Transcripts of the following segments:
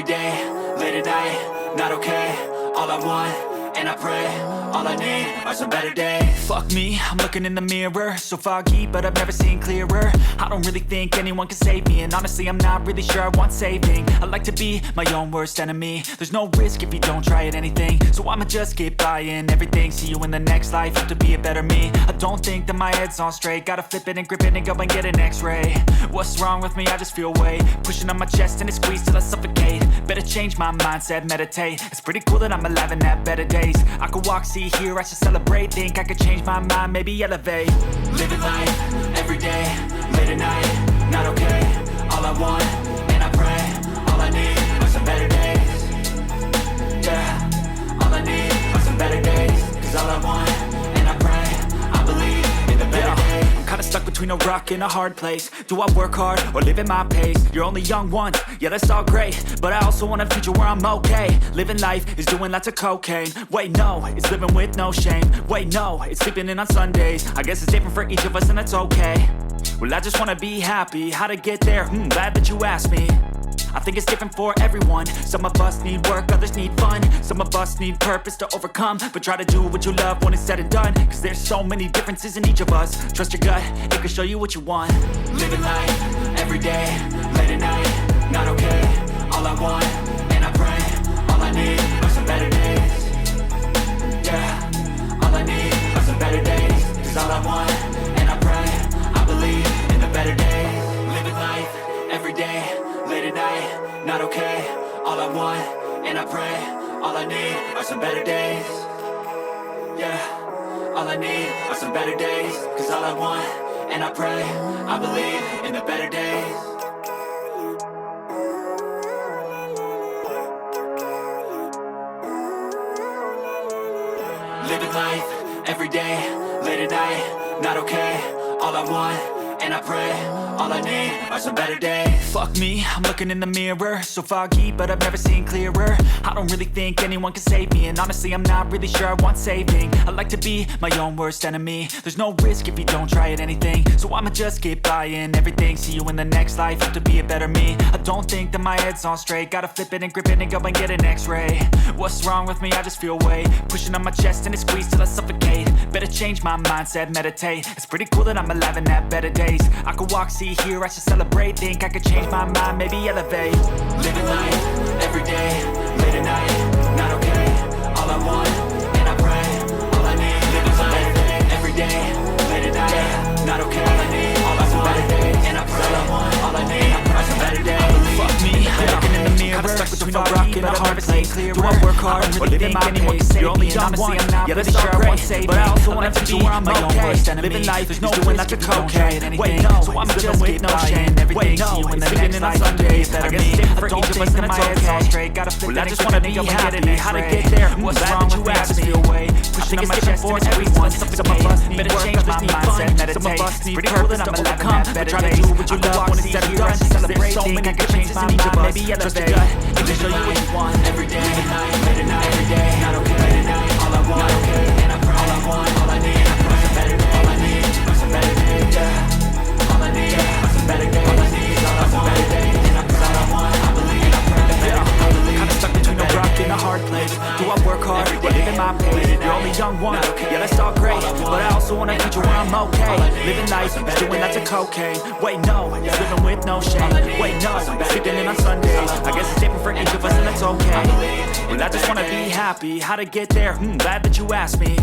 every day, late at night, not okay. All I want, and I pray, all I need are some better days. Fuck me, I'm looking in the mirror, so foggy, but I've never seen clearer. I don't really think anyone can save me, and honestly I'm not really sure I want saving. I like to be my own worst enemy. There's no risk if you don't try at anything, so I'ma just get buying everything. See you in the next life, have to be a better me. I don't think that my head's on straight, gotta flip it and grip it and go and get an x-ray. What's wrong with me? I just feel weight pushing on my chest and it squeezes till I suffocate. Better change my mindset, meditate. It's pretty cool that I'm alive and have better days. I could walk, see, hear, I should celebrate. Think I could change my mind, maybe elevate. Living life, every day, late at night, not okay. All I want, and I pray, all I need are some better days. Yeah, all I need are some better days. Cause all I want, and I pray, I believe in the better days. I'm kinda stuck between a rock and a hard place. Do I work hard or live at my pace? You're only young once, yeah that's all great, but I also want a future where I'm okay. Living life is doing lots of cocaine. Wait no, it's living with no shame. Wait no, it's sleeping in on Sundays. I guess it's different for each of us and that's okay. Well I just wanna be happy, how to get there? Glad that you asked me. I think it's different for everyone. Some of us need work, others need fun. Some of us need purpose to overcome. But try to do what you love when it's said and done. Cause there's so many differences in each of us. Trust your gut, it can show you what you want. Living life, every day, late at night, not okay. All I want, and I pray, all I need are some better days. Yeah, all I need are some better days. Cause all I want, and I pray, I believe in the better days. Living life, every day, late at night, not okay. All I want, and I pray, all I need are some better days. Yeah, all I need are some better days. Cause all I want, and I pray, I believe in the better days. Living life, every day, late at night, not okay. All I want, and I pray, all I need are some better days. Fuck me, I'm looking in the mirror, so foggy, but I've never seen clearer. I don't really think anyone can save me, and honestly I'm not really sure I want saving. I like to be my own worst enemy. There's no risk if you don't try at anything, so I'ma just get buying everything. See you in the next life, have to be a better me. I don't think that my head's on straight, gotta flip it and grip it and go and get an x-ray. What's wrong with me? I just feel weight pushing on my chest and it squeezes till I suffocate. Better change my mindset, meditate. It's pretty cool that I'm alive and have better days. I could walk, see, hear, I should celebrate. Think I could change my mind, maybe elevate. Living life, every day, late at night, not okay. All I want, and I pray, all I need. Living life, every day, late at night, not okay. All I need, all I want, better days, and I pray, all I want, all I need are some better days. Fuck me, I'm looking in the mirror, stuck between a rock and a hard place. Do I work hard or live in my pace? You're only young once, yeah that's all great, but I also want to be my own worst enemy. Living life, there's no doing lots of cocaine. Wait no, so I'm just with no shame. Wait no, it's sleeping in on Sundays. I guess it's different for each of us and it's okay. Gotta flip that, I just wanna be happy. How to get there? What's wrong with me? I just feel weight pushing on my chest and everyone. Some of us need better change my mindset, meditate. It's pretty cool that I'm alive and have better days. Try to do what you love when it's said and done. Celebrate, think I could change my mind, maybe elevate. It can show you what you want every day, late at night, every day, not okay, late at night, all I want, okay, and I pray, all I want, all I need, I pray, some better days, all I need are some better days, yeah, all I need are some better days, all I need is all I want, better days, and I pray, all I want, I believe, I pray, I believe. Kinda stuck between a rock and a hard place. Do I work hard or live in my pace? You're only young once, yeah that's all great, but I also want a future where I'm okay. Living life, doing lots of cocaine. Wait no, it's living with no shame. Wait no, sleeping in on Sundays. I guess it's different for each of us and that's okay. Well I just wanna be happy, how to get there? Glad that you asked me.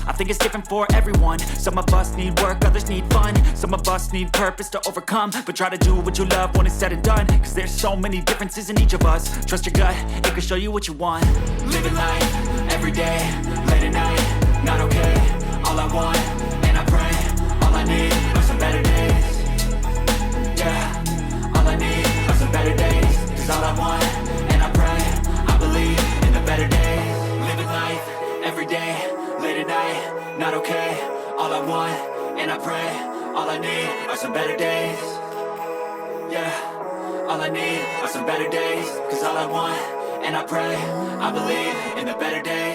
I think it's different for everyone. Some of us need work, others need fun. Some of us need purpose to overcome. But try to do what you love when it's said and done. Cause there's so many differences in each of us. Trust your gut, it can show you what you want. Living life, every day, late at night, not okay. All I want, and I pray, all I need are some better days. Yeah, all I need are some better days. Cause all I want, and I pray, I believe in the better days. Living life, every day, late at night, not okay. All I want, and I pray, all I need are some better days. Yeah, all I need are some better days. Cause all I want, and I pray, I believe in the better days.